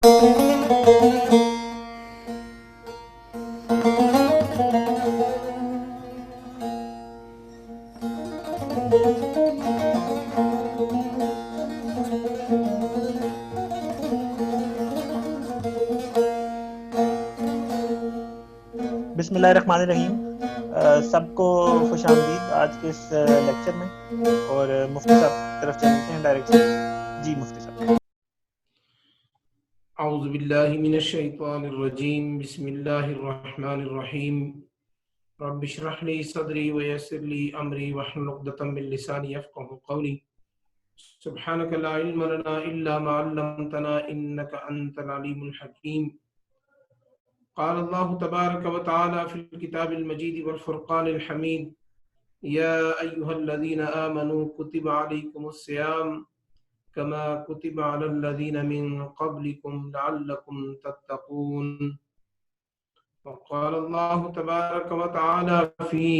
بسم اللہ الرحمن الرحیم۔ سب کو خوش آمدید آج کے اس لیکچر میں، اور مفتی صاحب کی طرف چلتے ہیں ڈائریکٹ سے۔ جی مفتی صاحب۔ اعوذ باللہ من الشیطان الرجیم، بسم اللہ الرحمن الرحیم۔ رب اشرح لی صدری ویسر لی امری واحلل عقدۃ من لسانی یفقهوا قولی۔ سبحانک لا علم لنا الا ما علمتنا انک انت العلیم الحکیم۔ قال اللہ تبارک و تعالی فی الکتاب المجید والفرقان الحمید، یا ایہا الذین آمنوا کتب علیکم الصیام کما کتب علی الذین من قبلکم لعلکم تتقون۔ وقال اللہ تبارک و تعالی فی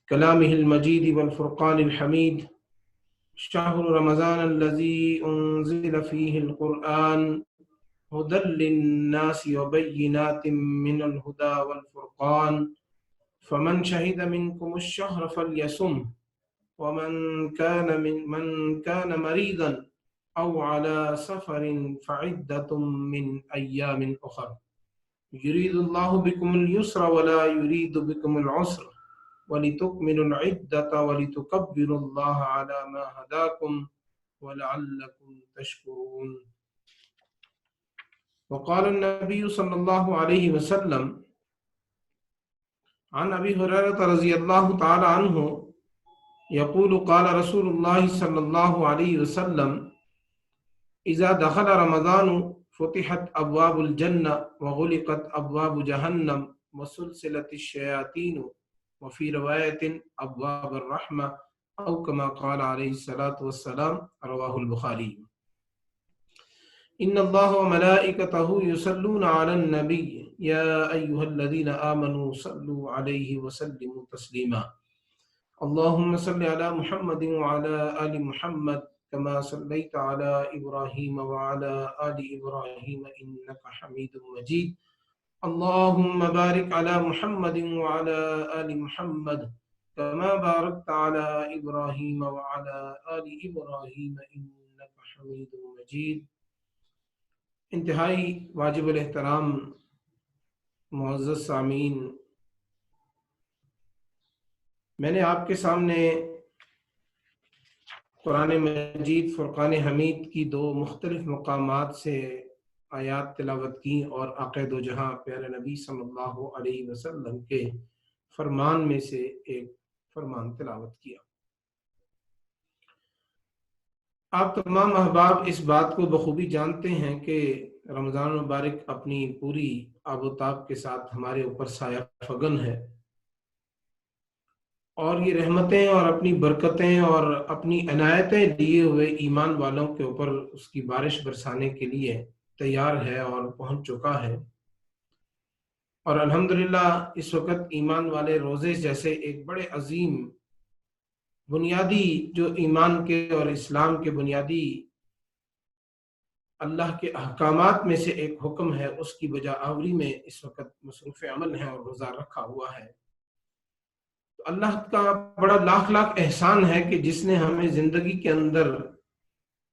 کلامہ المجید والفرقان الحمید، شہر رمضان الذی انزل فیہ القرآن ہدی للناس وبینات من الہدی والفرقان، فمن شہد منکم الشہر فلیصم، ومن کان مریضا او علی سفر فعدۃ من ایام اخر، یرید اللہ بکم اليسر ولا یرید بکم العسر، ولتکملوا العدۃ ولتکبروا اللہ علی ما ہداکم ولعلکم تشکرون۔ وقال النبی صلی اللہ علیہ وسلم عن ابی ہریرہ رضی اللہ تعالی عنہ یقول قال رسول اللہ صلی اللہ علیہ وسلم اذا دخل رمضان فتحت ابواب الجنہ وغلقت ابواب جہنم وسلسلت الشیاطین وفی روایت ابواب الرحمہ او کما قال علیہ الصلاۃ والسلام، رواہ البخاری۔ ان اللہ وملائکتہ یصلون علی النبی یا ایہا الذین آمنوا صلوا علیہ وسلموا تسلیما۔ اللہم صل علی محمد وعلی آل محمد کما صلیت علی ابراہیم وعلی آل ابراہیم انک حمید مجید۔ اللہم بارک علی محمد وعلی آل محمد کما بارکت علی ابراہیم وعلی آل ابراہیم انک حمید مجید۔ انتہائی واجب الاحترام معزز سامعین، میں نے آپ کے سامنے قرآن مجید فرقان حمید کی دو مختلف مقامات سے آیات تلاوت کی اور آقا دو جہاں پیارے نبی صلی اللہ علیہ وسلم کے فرمان میں سے ایک فرمان تلاوت کیا۔ آپ تمام احباب اس بات کو بخوبی جانتے ہیں کہ رمضان المبارک اپنی پوری آب و تاب کے ساتھ ہمارے اوپر سایہ فگن ہے، اور یہ رحمتیں اور اپنی برکتیں اور اپنی عنایتیں لیے ہوئے ایمان والوں کے اوپر اس کی بارش برسانے کے لیے تیار ہے اور پہنچ چکا ہے۔ اور الحمدللہ اس وقت ایمان والے روزے جیسے ایک بڑے عظیم بنیادی جو ایمان کے اور اسلام کے بنیادی اللہ کے احکامات میں سے ایک حکم ہے، اس کی بجا آوری میں اس وقت مصروف عمل ہے اور روزہ رکھا ہوا ہے۔ تو اللہ کا بڑا لاکھ لاکھ احسان ہے کہ جس نے ہمیں زندگی کے اندر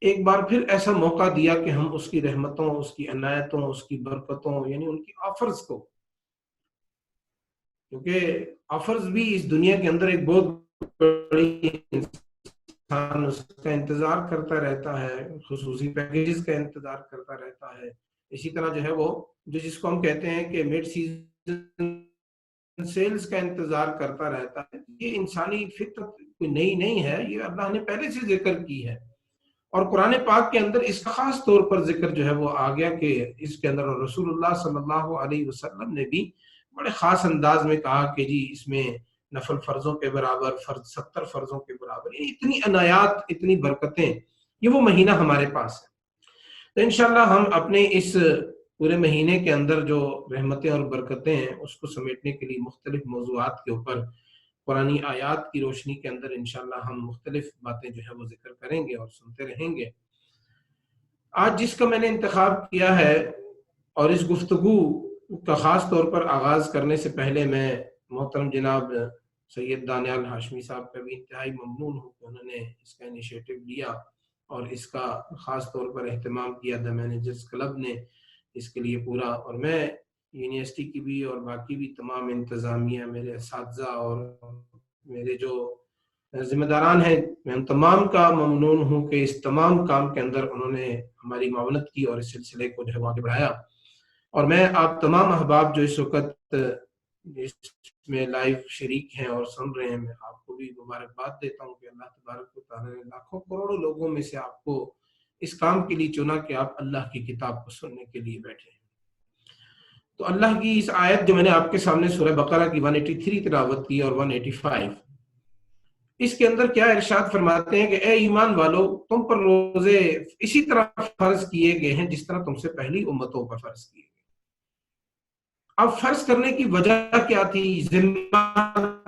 ایک بار پھر ایسا موقع دیا کہ ہم اس کی رحمتوں، اس کی عنایتوں، اس کی برکتوں، یعنی ان کی آفرز کو، کیونکہ آفرز بھی اس دنیا کے اندر ایک بہت بڑی انسان اس کا انتظار کرتا رہتا ہے، خصوصی پیکیجز کا انتظار کرتا رہتا ہے۔ اسی طرح جو ہے وہ جس کو ہم کہتے ہیں کہ مڈ سیزن سیلز کا انتظار کرتا رہتا ہے، یہ انسانی فطرت کوئی نئی نہیں ہے، یہ اللہ نے پہلے سے ذکر کی ہے، اور قرآن پاک کے اندر اس کا خاص طور پر ذکر جو ہے وہ آ گیا کہ اس کے اندر رسول اللہ صلی اللہ علیہ وسلم نے بھی بڑے خاص انداز میں کہا کہ جی اس میں نفل فرضوں کے برابر، فرض 70 فرضوں کے برابر، اتنی عنایات، اتنی برکتیں، یہ وہ مہینہ ہمارے پاس ہے۔ تو انشاءاللہ ہم اپنے اس پورے مہینے کے اندر جو رحمتیں اور برکتیں ہیں اس کو سمیٹنے کے لیے مختلف موضوعات کے اوپر قرآنی آیات کی روشنی کے اندر انشاءاللہ ہم مختلف باتیں جو ہے وہ ذکر کریں گے اور سنتے رہیں گے۔ آج جس کا میں نے انتخاب کیا ہے اور اس گفتگو کا خاص طور پر آغاز کرنے سے پہلے میں محترم جناب سید دانیال ہاشمی صاحب کا بھی انتہائی ممنون ہوں کہ انہوں نے اس کا انیشیٹو لیا اور اس کا خاص طور پر اہتمام کیا دا مینیجرز کلب نے اس کے لیے پورا، اور میں یونیورسٹی کی بھی اور باقی بھی تمام انتظامیہ، میرے اساتذہ اور میرے جو ذمہ داران ہیں، میں ان تمام کا ممنون ہوں کہ اس تمام کام کے اندر انہوں نے ہماری معاونت کی اور اس سلسلے کو جو ہے آگے بڑھایا۔ اور میں آپ تمام احباب جو اس وقت اس میں لائیو شریک ہیں اور سن رہے ہیں، میں آپ کو بھی مبارکباد دیتا ہوں کہ اللہ تبارک و تعالیٰ نے لاکھوں کروڑوں لوگوں میں سے آپ کو اس کام کے لیے چنا کہ آپ اللہ کی کتاب کو سننے کے لیے بیٹھے ہیں۔ تو اللہ کی اس آیت جو میں نے آپ کے سامنے سورہ بقرہ کی 183 تلاوت کی اور 185، اس کے اندر کیا ارشاد فرماتے ہیں کہ اے ایمان والو، تم پر روزے اسی طرح فرض کیے گئے ہیں جس طرح تم سے پہلی امتوں پر فرض کیے گئے۔ اب فرض کرنے کی وجہ کیا تھی؟ ذمہ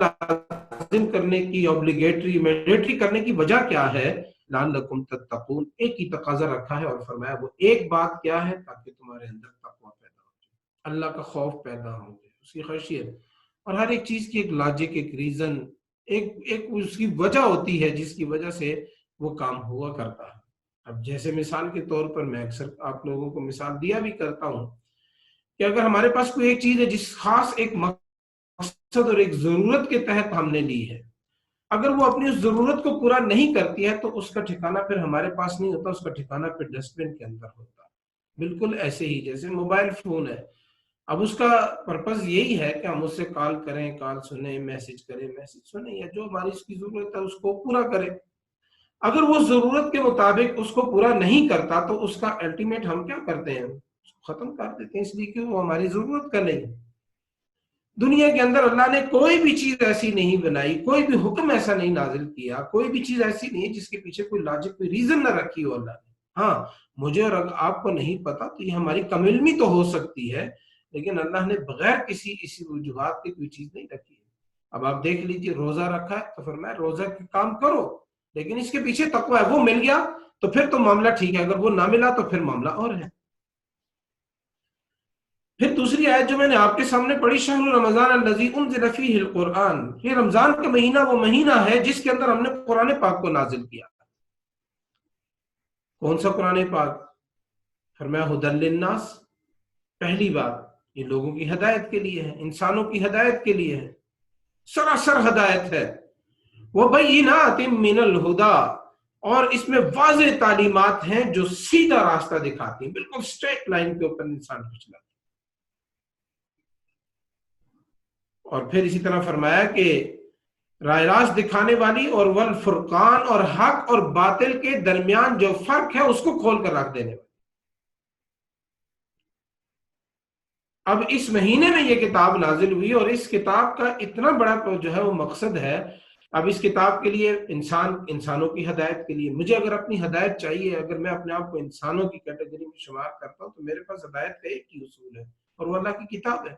لازم کرنے کی، اوبلیگیٹری مینڈیٹری کرنے کی وجہ کیا ہے؟ لعلکم تتقون، ایک ہی تقاضا رکھا ہے اور فرمایا وہ ایک بات کیا ہے؟ تاکہ تمہارے اندر تقویٰ پیدا ہو جائے، اللہ کا خوف پیدا ہو جائے، اس کی خشیت، اور ہر ایک چیز کی ایک لاجک، ایک ریزن، ایک اس کی وجہ ہوتی ہے جس کی وجہ سے وہ کام ہوا کرتا ہے۔ اب جیسے مثال کے طور پر میں اکثر آپ لوگوں کو مثال دیا بھی کرتا ہوں کہ اگر ہمارے پاس کوئی ایک چیز ہے جس خاص ایک مقصد اور ایک ضرورت کے تحت ہم نے لی ہے، اگر وہ اپنی اس ضرورت کو پورا نہیں کرتی ہے تو اس کا ٹھکانہ پھر ہمارے پاس نہیں ہوتا، اس کا ٹھکانہ پھر ڈسٹ بن کے اندر ہوتا ہے۔ بالکل ایسے ہی جیسے موبائل فون ہے، اب اس کا پرپز یہی ہے کہ ہم اس سے کال کریں، کال سنیں، میسج کریں، میسج سنیں، یا جو ہماری اس کی ضرورت ہے اس کو پورا کریں۔ اگر وہ ضرورت کے مطابق اس کو پورا نہیں کرتا تو اس کا الٹیمیٹ ہم کیا کرتے ہیں؟ اس کو ختم کر دیتے ہیں، اس لیے کہ وہ ہماری ضرورت کا نہیں۔ دنیا کے اندر اللہ نے کوئی بھی چیز ایسی نہیں بنائی، کوئی بھی حکم ایسا نہیں نازل کیا، کوئی بھی چیز ایسی نہیں ہے جس کے پیچھے کوئی لاجک، کوئی ریزن نہ رکھی ہو اللہ نے۔ ہاں، مجھے اور آپ کو نہیں پتا تو یہ ہماری کم علمی تو ہو سکتی ہے، لیکن اللہ نے بغیر کسی وجوہات کی کوئی چیز نہیں رکھی ہے۔ اب آپ دیکھ لیجئے، روزہ رکھا ہے تو فرمایا روزہ کے کام کرو، لیکن اس کے پیچھے تقویٰ ہے، وہ مل گیا تو پھر تو معاملہ ٹھیک ہے، اگر وہ نہ ملا تو پھر معاملہ اور ہے۔ پھر دوسری آیت جو میں نے آپ کے سامنے پڑھی، شہر رمضان الذی انزل فیہ القرآن، یہ رمضان کا مہینہ وہ مہینہ ہے جس کے اندر ہم نے قرآن پاک کو نازل کیا۔ کون سا قرآن پاک؟ فرمایا ھدی للناس، پہلی بات یہ لوگوں کی ہدایت کے لیے ہے، انسانوں کی ہدایت کے لیے ہے، سراسر ہدایت ہے۔ وبینات من الہدی، اور اس میں واضح تعلیمات ہیں جو سیدھا راستہ دکھاتی ہیں، بالکل اسٹریٹ لائن کے اوپر انسان کو چلاتی۔ اور پھر اسی طرح فرمایا کہ راہ راست دکھانے والی، اور والفرقان، اور حق اور باطل کے درمیان جو فرق ہے اس کو کھول کر رکھ دینے والی۔ اب اس مہینے میں یہ کتاب نازل ہوئی، اور اس کتاب کا اتنا بڑا جو ہے وہ مقصد ہے۔ اب اس کتاب کے لیے انسانوں کی ہدایت کے لیے، مجھے اگر اپنی ہدایت چاہیے، اگر میں اپنے آپ کو انسانوں کی کیٹیگری میں شمار کرتا ہوں تو میرے پاس ہدایت کا ایک ہی اصول ہے، اور وہ اللہ کی کتاب ہے۔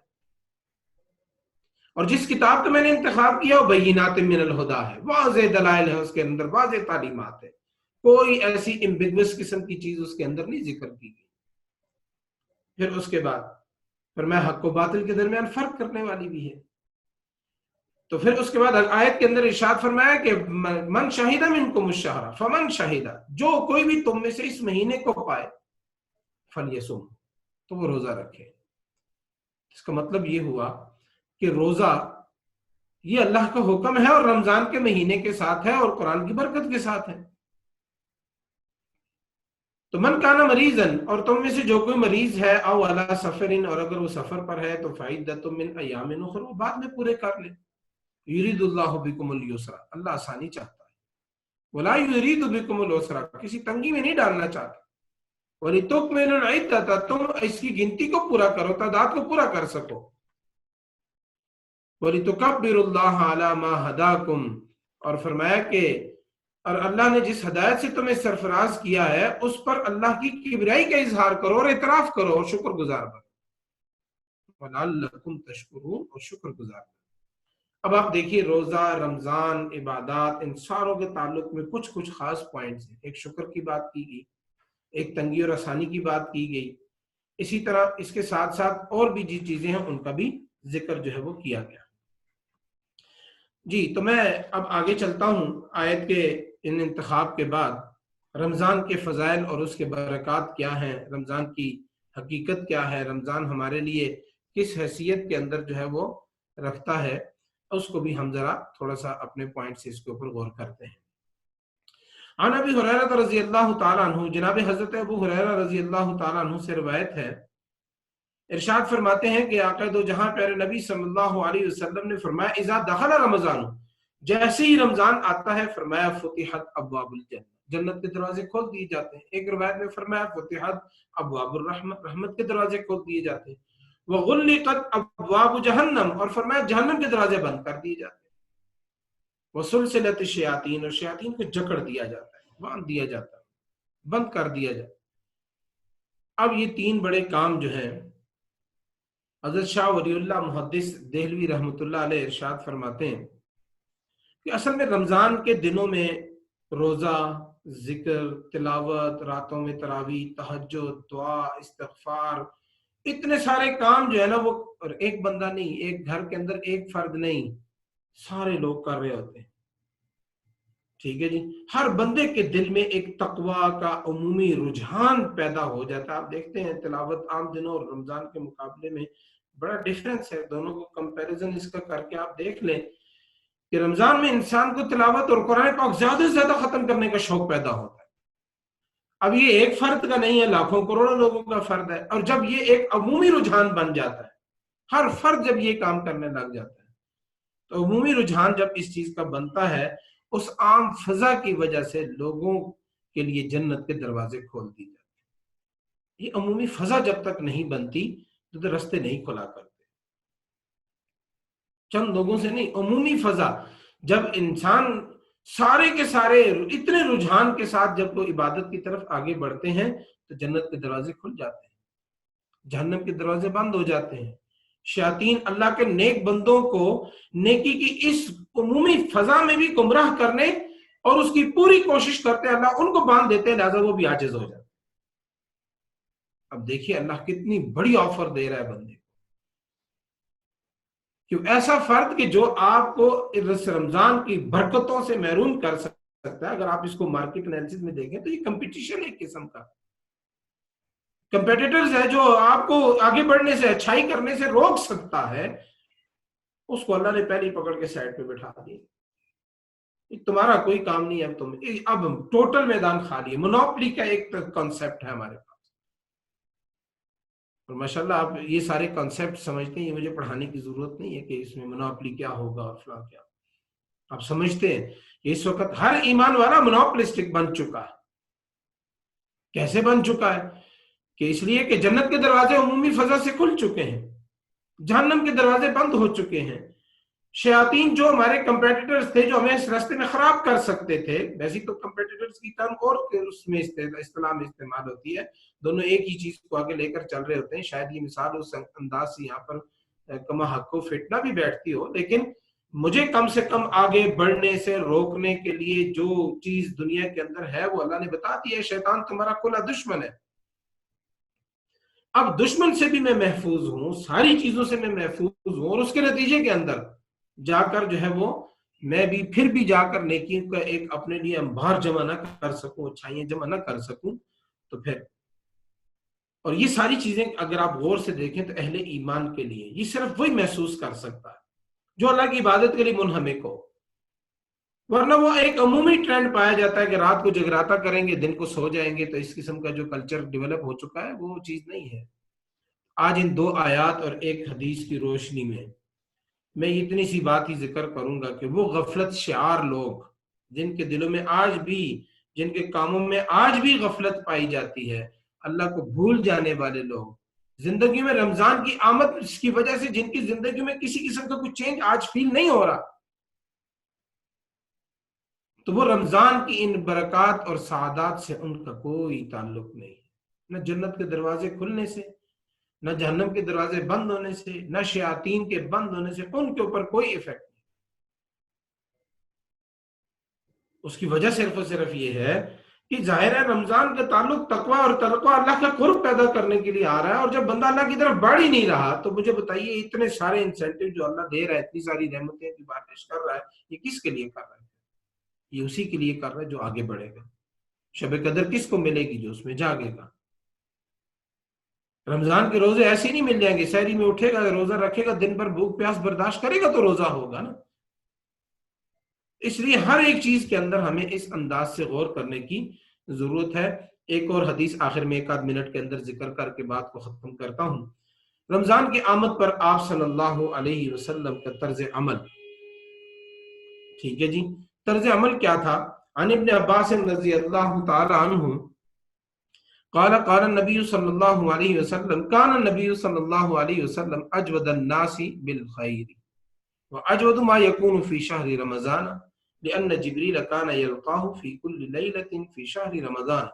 اور جس کتاب کا میں نے انتخاب کیا وہ بینات من الہدی ہے، واضح دلائل ہے اس کے اندر، واضح تعلیمات ہے، کوئی ایسی ایمبیگوس قسم کی چیز اس کے اندر نہیں ذکر کی گئی۔ پھر اس کے بعد فرمایا حق و باطل کے درمیان فرق کرنے والی بھی ہے۔ تو پھر اس کے بعد آیت کے اندر ارشاد فرمایا کہ من شہید منکم الشہر فمن شہید، جو کوئی بھی تم میں سے اس مہینے کو پائے فلیصم، تو وہ روزہ رکھے۔ اس کا مطلب یہ ہوا کہ روزہ یہ اللہ کا حکم ہے، اور رمضان کے مہینے کے ساتھ ہے، اور قرآن کی برکت کے ساتھ ہے۔ تو من کانا مریضن، اور تم میں سے جو کوئی مریض ہے، او علی سفرن، اور اگر وہ سفر پر ہے تو فعدۃ من ایام اخر، وہ بعد میں پورے کر لے۔ یرید اللہ بکم الیسر، اللہ آسانی چاہتا ہے، ولا یرید بکم العسر، کسی تنگی میں نہیں ڈالنا چاہتا۔ وَلِتُكْمِلُوا الْعِدَّةَ، تم اس کی گنتی کو پورا کرو، تعداد کو پورا کر سکو۔ وَلِتُكَبِّرُوا اللَّهَ عَلَى مَا هَدَاكُمْ، اور فرمایا کہ اور اللہ نے جس ہدایت سے تمہیں سرفراز کیا ہے اس پر اللہ کی کبریائی کا اظہار کرو اور اعتراف کرو اور شکر گزار بنو۔ وَلَعَلَّكُمْ تَشْكُرُونَ، اور شکر گزار بنو۔ اب آپ دیکھیے روزہ، رمضان، عبادات، ان ساروں کے تعلق میں کچھ خاص پوائنٹس ہیں۔ ایک شکر کی بات کی گئی، ایک تنگی اور آسانی کی بات کی گئی، اسی طرح اس کے ساتھ ساتھ اور بھی جی چیزیں ہیں ان کا بھی ذکر جو ہے وہ کیا گیا۔ جی تو میں اب آگے چلتا ہوں، آیت کے ان انتخاب کے بعد رمضان کے فضائل اور اس کے برکات کیا ہیں، رمضان کی حقیقت کیا ہے، رمضان ہمارے لیے کس حیثیت کے اندر جو ہے وہ رکھتا ہے، اس کو بھی ہم ذرا تھوڑا سا اپنے پوائنٹ سے اس کے اوپر غور کرتے ہیں۔ عن ابی ہریرہ رضی اللہ تعالیٰ عنہ، جناب حضرت ابو ہریرہ رضی اللہ تعالیٰ عنہ سے روایت ہے، ارشاد فرماتے ہیں کہ آقا دو جہاں پیارے نبی صلی اللہ علیہ وسلم نے فرمایا اذا دخل رمضان، جیسے ہی رمضان آتا ہے فرمایا فتحت ابواب الجنہ، جنت کے دروازے کھول دیے جاتے ہیں۔ ایک روایت میں فرمایا فتحت ابواب الرحمہ، رحمت کے دروازے کھول دیے جاتے ہیں۔ وغلقت ابواب جہنم، اور فرمایا جہنم کے دروازے بند کر دیے جاتے ہیں۔ وسلسلت الشیاطین، اور شیاطین کو جکڑ دیا جاتا ہے، باندھ دیا جاتا ہے، بند کر دیا جاتا ہے۔ اب یہ تین بڑے کام جو ہیں، حضرت شاہ ولی اللہ محدث دہلوی رحمۃ اللہ علیہ ارشاد فرماتے ہیں کہ اصل میں رمضان کے دنوں میں روزہ، ذکر، تلاوت، راتوں میں تراویح، تہجد، دعا، استغفار، اتنے سارے کام جو ہے نا وہ ایک بندہ نہیں، ایک گھر کے اندر ایک فرد نہیں، سارے لوگ کر رہے ہوتے ہیں۔ ٹھیک ہے جی، ہر بندے کے دل میں ایک تقوی کا عمومی رجحان پیدا ہو جاتا ہے۔ آپ دیکھتے ہیں تلاوت عام دنوں اور رمضان کے مقابلے میں بڑا ڈیفرنس ہے، دونوں کو کمپیریزن اس کا کر کے آپ دیکھ لیں کہ رمضان میں انسان کو تلاوت اور قرآن پاک زیادہ سے زیادہ ختم کرنے کا شوق پیدا ہوتا ہے۔ اب یہ ایک فرد کا نہیں ہے، لاکھوں کروڑوں لوگوں کا فرد ہے، اور جب یہ ایک عمومی رجحان بن جاتا ہے، ہر فرد جب یہ کام کرنے لگ جاتا ہے، تو عمومی رجحان جب اس چیز کا بنتا ہے، اس عام فضا کی وجہ سے لوگوں کے لیے جنت کے دروازے کھول دی جاتے ہیں۔ یہ عمومی فضا جب تک نہیں بنتی تو راستے نہیں کھلا کرتے، چند لوگوں سے نہیں، عمومی فضا جب انسان سارے کے سارے اتنے رجحان کے ساتھ جب وہ عبادت کی طرف آگے بڑھتے ہیں تو جنت کے دروازے کھل جاتے ہیں، جہنم کے دروازے بند ہو جاتے ہیں۔ شیاطین اللہ کے نیک بندوں کو نیکی کی اس عمومی فضا میں بھی گمراہ کرنے اور اس کی پوری کوشش کرتے ہیں، اللہ ان کو باندھ دیتے ہیں، لہذا وہ بھی عاجز ہو جاتے ہیں۔ اب دیکھیے اللہ کتنی بڑی آفر دے رہا ہے بندے کو، کہ ایسا فرد کہ جو آپ کو اس رمضان کی برکتوں سے محروم کر سکتا ہے۔ اگر آپ اس کو مارکیٹ انالیسس میں دیکھیں تو یہ کمپٹیشن ہے ایک قسم کا، کمپیٹیٹرز ہے جو آپ کو آگے بڑھنے سے، اچھائی کرنے سے روک سکتا ہے، اس کو اللہ نے پہلے ہی پکڑ کے سائڈ پہ بٹھا دیا، تمہارا کوئی کام نہیں ہے، اب ٹوٹل میدان خالی ہے۔ مونوپلی کا ایک کانسیپٹ ہے ہمارے پاس، اور ماشاءاللہ آپ یہ سارے کانسیپٹ سمجھتے ہیں، یہ مجھے پڑھانے کی ضرورت نہیں ہے کہ اس میں مونوپلی کیا ہوگا اور فلاں کیا، آپ سمجھتے ہیں کہ اس وقت ہر ایمان والا مونوپلسٹک بن چکا ہے۔ کیسے بن چکا ہے؟ کہ اس لیے کہ جنت کے دروازے عمومی فضا سے کھل چکے ہیں، جہنم کے دروازے بند ہو چکے ہیں۔ شیاطین جو ہمارے کمپیٹیٹرز تھے، جو ہمیں اس راستے میں خراب کر سکتے تھے، ویسے تو کمپیٹیٹرز کی ٹرم اور اس میں اصطلاح میں استعمال ہوتی ہے، دونوں ایک ہی چیز کو آگے لے کر چل رہے ہوتے ہیں۔ شاید یہ مثال اس انداز سے یہاں پر کما حق کو فٹنا بھی بیٹھتی ہو، لیکن مجھے کم سے کم آگے بڑھنے سے روکنے کے لیے جو چیز دنیا کے اندر ہے وہ اللہ نے بتا دی ہے، شیطان تمہارا کھلا دشمن ہے۔ اب دشمن سے بھی میں محفوظ ہوں، ساری چیزوں سے میں محفوظ ہوں، اور اس کے نتیجے کے اندر جا کر جو ہے وہ میں بھی پھر بھی جا کر نیکیوں کا ایک اپنے لیے انبار جمع نہ کر سکوں، اچھائیاں جمع نہ کر سکوں، تو پھر اور یہ ساری چیزیں اگر آپ غور سے دیکھیں تو اہل ایمان کے لیے یہ صرف وہی محسوس کر سکتا ہے جو اللہ کی عبادت کے لیے منہمک ہو، ورنہ وہ ایک عمومی ٹرینڈ پایا جاتا ہے کہ رات کو جگراتا کریں گے، دن کو سو جائیں گے، تو اس قسم کا جو کلچر ڈیولپ ہو چکا ہے وہ چیز نہیں ہے۔ آج ان دو آیات اور ایک حدیث کی روشنی میں اتنی سی بات ہی ذکر کروں گا کہ وہ غفلت شعار لوگ جن کے دلوں میں آج بھی، جن کے کاموں میں آج بھی غفلت پائی جاتی ہے، اللہ کو بھول جانے والے لوگ، زندگی میں رمضان کی آمد کی وجہ سے جن کی زندگی میں کسی قسم کا کوئی چینج آج فیل نہیں ہو رہا، تو وہ رمضان کی ان برکات اور سعادات سے ان کا کوئی تعلق نہیں ہے، نہ جنت کے دروازے کھلنے سے، نہ جہنم کے دروازے بند ہونے سے، نہ شیاطین کے بند ہونے سے، ان کے اوپر کوئی ایفیکٹ نہیں۔ اس کی وجہ صرف اور صرف یہ ہے کہ ظاہر ہے رمضان کا تعلق تقوی اور اللہ کا قرب پیدا کرنے کے لیے آ رہا ہے، اور جب بندہ اللہ کی طرف بڑھ ہی نہیں رہا تو مجھے بتائیے اتنے سارے انسینٹیو جو اللہ دے رہا ہے، اتنی ساری نعمتیں کی بارش کر رہا ہے، یہ کس کے لیے کر رہا ہے؟ یہ اسی کے لیے کر رہا ہے جو آگے بڑھے گا۔ شب قدر کس کو ملے گی؟ جو اس میں جاگے گا۔ رمضان کے روزے ایسے نہیں مل جائیں گے، سحری میں اٹھے گا، روزہ رکھے گا، دن بھر بھوک پیاس برداشت کرے گا تو روزہ ہوگا نا۔ اس لیے ہر ایک چیز کے اندر ہمیں اس انداز سے غور کرنے کی ضرورت ہے۔ ایک اور حدیث آخر میں 1 آدھ منٹ کے اندر ذکر کر کے بات کو ختم کرتا ہوں۔ رمضان کی آمد پر آپ صلی اللہ علیہ وسلم کا طرز عمل، ٹھیک ہے جی، طرز عمل کیا تھا؟ عن ابن عباس رضی اللہ تعالی عنہ قال قال النبی صلی اللہ علیہ وسلم کان النبی صلی اللہ علیہ وسلم اجود الناس بالخیر واجود ما يكون في شهر رمضان لأن جبريل كان يلقاه في كل ليلة في شهر رمضان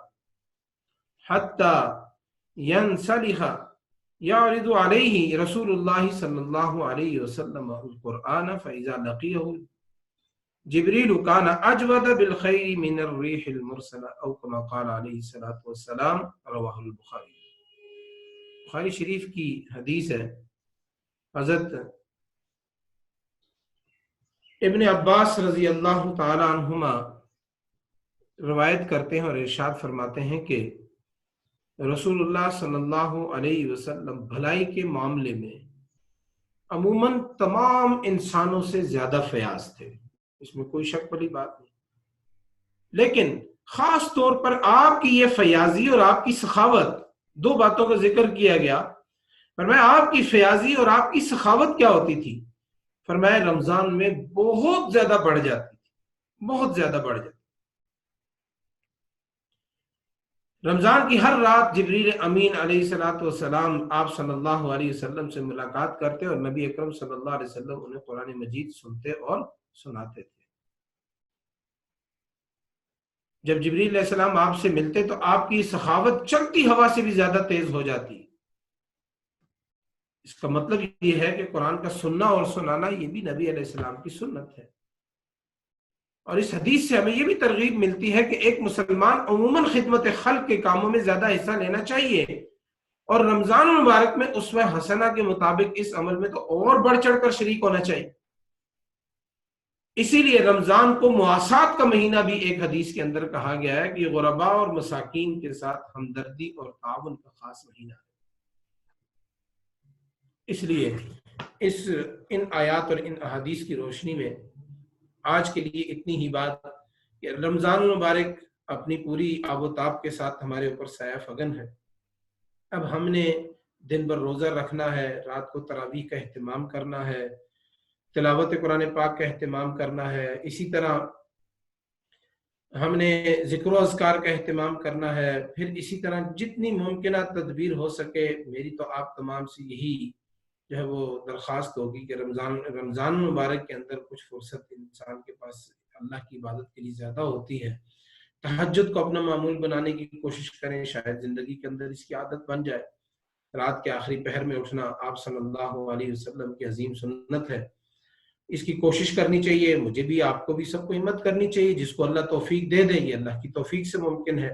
حتى ينسلخ يعرض عليه رسول الله صلى الله عليه وسلم القرآن فإذا لقيه جبريل كان أجود بالخير من الريح المرسلة أو كما قال عليه الصلاة والسلام، رواه البخاری۔ بخاری شریف کی حدیث ہے، حضرت ابن عباس رضی اللہ تعالی عنہما روایت کرتے ہیں اور ارشاد فرماتے ہیں کہ رسول اللہ صلی اللہ علیہ وسلم بھلائی کے معاملے میں عموماً تمام انسانوں سے زیادہ فیاض تھے، اس میں کوئی شک والی بات نہیں، لیکن خاص طور پر آپ کی یہ فیاضی اور آپ کی سخاوت، دو باتوں کا ذکر کیا گیا۔ فرمایا آپ کی فیاضی اور آپ کی سخاوت کیا ہوتی تھی؟ فرمایا رمضان میں بہت زیادہ بڑھ جاتی تھی، بہت زیادہ بڑھ جاتی۔ رمضان کی ہر رات جبریل امین علیہ الصلوۃ والسلام آپ صلی اللہ علیہ وسلم سے ملاقات کرتے اور نبی اکرم صلی اللہ علیہ وسلم انہیں قرآن مجید سنتے اور سناتے تھے۔ جب جبریل علیہ السلام آپ سے ملتے تو آپ کی سخاوت چلتی ہوا سے بھی زیادہ تیز ہو جاتی۔ اس کا مطلب یہ ہے کہ قرآن کا سننا اور سنانا یہ بھی نبی علیہ السلام کی سنت ہے۔ اور اس حدیث سے ہمیں یہ بھی ترغیب ملتی ہے کہ ایک مسلمان عموماً خدمت خلق کے کاموں میں زیادہ حصہ لینا چاہیے، اور رمضان المبارک میں اسوہ حسنہ کے مطابق اس عمل میں تو اور بڑھ چڑھ کر شریک ہونا چاہیے۔ اسی لیے رمضان کو مواسات کا مہینہ بھی ایک حدیث کے اندر کہا گیا ہے کہ غرباء اور مساکین کے ساتھ ہمدردی اور تعاون کا خاص مہینہ ہے۔ اس لیے ان آیات اور ان احادیث کی روشنی میں آج کے لیے اتنی ہی بات کہ رمضان المبارک اپنی پوری آب و تاب کے ساتھ ہمارے اوپر سایہ فگن ہے۔ اب ہم نے دن بھر روزہ رکھنا ہے، رات کو تراویح کا اہتمام کرنا ہے، تلاوت قرآن پاک کا اہتمام کرنا ہے، اسی طرح ہم نے ذکر و اذکار کا اہتمام کرنا ہے، پھر اسی طرح جتنی ممکنہ تدبیر ہو سکے میری تو آپ تمام سے یہی جو ہے وہ درخواست ہوگی کہ رمضان مبارک کے اندر کچھ فرصت انسان کے پاس اللہ کی عبادت کے لیے زیادہ ہوتی ہے۔ تہجد کو اپنا معمول بنانے کی کوشش کریں، شاید زندگی کے اندر اس کی عادت بن جائے۔ رات کے آخری پہر میں اٹھنا آپ صلی اللہ علیہ وسلم کی عظیم سنت ہے، اس کی کوشش کرنی چاہیے، مجھے بھی، آپ کو بھی، سب کو ہمت کرنی چاہیے۔ جس کو اللہ توفیق دے دے، یہ اللہ کی توفیق سے ممکن ہے،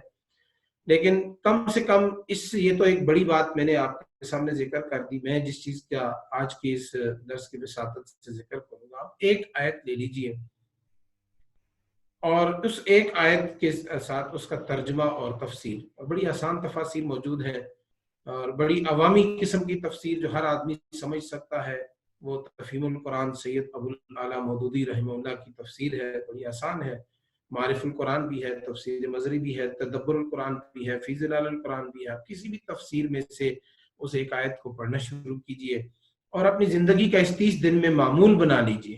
لیکن کم سے کم یہ تو ایک بڑی بات میں نے آپ کے سامنے ذکر کر دی۔ میں جس چیز کا آج کی اس درس کی وساطت سے ذکر کروں گا، ایک آیت لے لیجئے اور اس ایک آیت کے ساتھ اس کا ترجمہ اور تفسیر، اور بڑی آسان تفاسیر موجود ہیں اور بڑی عوامی قسم کی تفسیر جو ہر آدمی سمجھ سکتا ہے، وہ تفہیم القرآن سید ابو الاعلیٰ مودودی رحمہ اللہ کی تفسیر ہے، بڑی آسان ہے۔ معرف القرآن بھی ہے، تفسیر مظہری بھی ہے، تدبر القرآن بھی ہے، فی ظلال القرآن بھی ہے۔ آپ کسی بھی تفسیر میں سے اس ایک آیت کو پڑھنا شروع کیجئے اور اپنی زندگی کا اس 30 دن میں معمول بنا لیجئے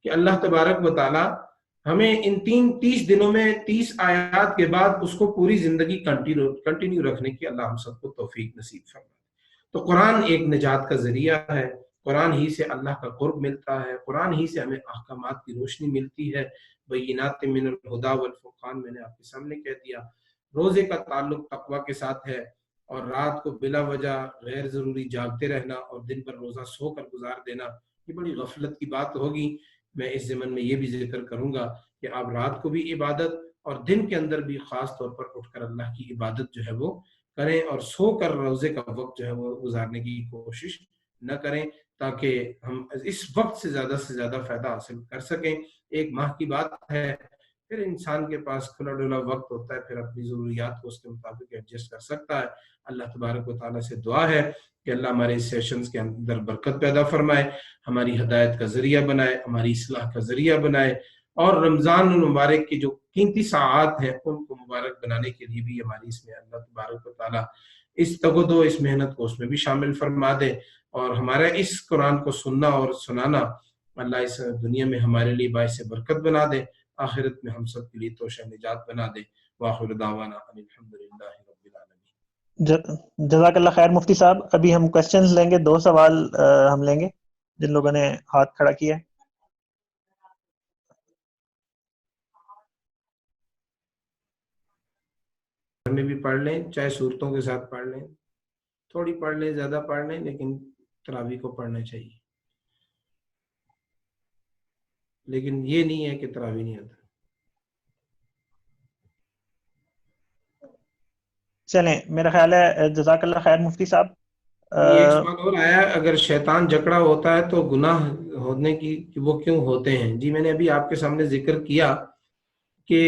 کہ اللہ تبارک و تعالی ہمیں ان 30 دنوں میں 30 آیات کے بعد اس کو پوری زندگی کنٹینیو رکھنے کی اللہ ہم سب کو توفیق نصیب فرمائے۔ تو قرآن ایک نجات کا ذریعہ ہے، قرآن ہی سے اللہ کا قرب ملتا ہے، قرآن ہی سے ہمیں احکامات کی روشنی ملتی ہے۔ بینات من الہدی والفرقان میں نے آپ کے سامنے کہہ دیا۔ روزے کا تعلق تقوی کے ساتھ ہے، اور رات کو بلا وجہ غیر ضروری جاگتے رہنا اور دن بھر روزہ سو کر گزار دینا یہ بڑی غفلت کی بات ہوگی۔ میں اس ضمن میں یہ بھی ذکر کروں گا کہ آپ رات کو بھی عبادت اور دن کے اندر بھی خاص طور پر اٹھ کر اللہ کی عبادت جو ہے وہ کریں، اور سو کر روزے کا وقت جو ہے وہ گزارنے کی کوشش نہ کریں، تاکہ ہم اس وقت سے زیادہ فائدہ حاصل کر سکیں۔ ایک ماہ کی بات ہے، پھر انسان کے پاس کھلا ڈلا وقت ہوتا ہے، پھر اپنی ضروریات کو اس کے مطابق ایڈجسٹ کر سکتا ہے۔ اللہ تبارک و تعالیٰ سے دعا ہے کہ اللہ ہمارے اس سیشنز کے اندر برکت پیدا فرمائے، ہماری ہدایت کا ذریعہ بنائے، ہماری اصلاح کا ذریعہ بنائے، اور رمضان المبارک کی جو قیمتی ساعات ہیں ان کو مبارک بنانے کے لیے بھی ہماری اس میں اللہ تبارک و تعالیٰ اس تگدو، اس محنت کو اس میں بھی شامل فرما دے، اور ہمارا اس قرآن کو سننا اور سنانا اللہ اس دنیا میں ہمارے لیے باعث برکت بنا دے، آخرت میں ہم سب کے لیے توشہ نجات بنا دے۔ وآخر دعوانا ان الحمدللہ رب العالمین۔ جزاک اللہ خیر مفتی صاحب۔ ابھی ہم کوسچنز لیں گے، 2 سوال ہم لیں گے جن لوگوں نے ہاتھ کھڑا کیا ہے۔ میں بھی پڑھ لیں، چاہے صورتوں کے ساتھ پڑھ لیں، تھوڑی پڑھ لیں، زیادہ پڑھ لیں، لیکن تراویح کو پڑھنا چاہیے، لیکن یہ نہیں ہے کہ تراویح نہیں آتا۔ چلیں، میرا خیال ہے جزاک اللہ خیر مفتی صاحب۔ ایک سوال اور آیا، اگر شیطان جکڑا ہوتا ہے تو گناہ ہونے کی وہ کیوں ہوتے ہیں؟ جی میں نے ابھی آپ کے سامنے ذکر کیا کہ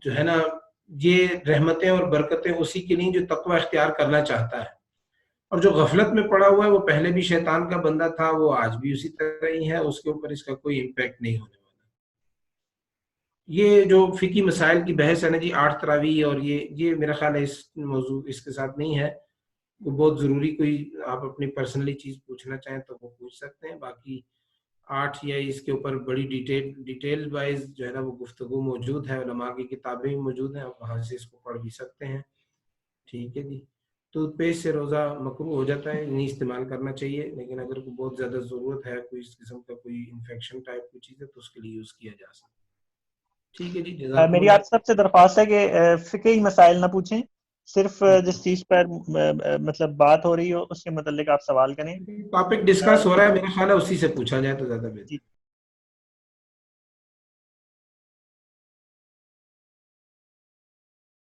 جو ہے نا یہ رحمتیں اور برکتیں اسی کے لیے جو تقوی اختیار کرنا چاہتا ہے، اور جو غفلت میں پڑا ہوا ہے وہ پہلے بھی شیطان کا بندہ تھا، وہ آج بھی اسی طرح ہی ہے، اس کے اوپر اس کا کوئی امپیکٹ نہیں ہونے والا۔ یہ جو فقہی مسائل کی بحث ہے نا جی، 8 تراویح اور یہ میرا خیال ہے اس موضوع اس کے ساتھ نہیں ہے، وہ بہت ضروری کوئی آپ اپنی پرسنلی چیز پوچھنا چاہیں تو وہ پوچھ سکتے ہیں، باقی 8 یا اس کے اوپر بڑی ڈیٹیل وائز جو ہے نا وہ گفتگو موجود ہے، علماء کی کتابیں بھی موجود ہیں، آپ وہاں سے اس کو پڑھ بھی سکتے ہیں۔ ٹھیک ہے جی۔ ٹوتھ پیسٹ سے روزہ مکروہ ہو جاتا ہے، نہیں استعمال کرنا چاہیے، لیکن اگر کوئی بہت زیادہ ضرورت ہے، کوئی اس قسم کا کوئی انفیکشن ٹائپ کی چیز ہے تو اس کے لیے یوز کیا جا سکتا ہے۔ ٹھیک ہے جی، جزاک میری اللہ۔ آپ سب سے درخواست ہے کہ فقہی مسائل نہ پوچھیں، صرف جس چیز پر مطلب بات ہو رہی ہو اس کے متعلق آپ سوال کریں۔ ٹاپک ڈسکس ہو رہا ہے، میرا خیال ہے اسی سے پوچھا جائے تو زیادہ بہتر۔ جی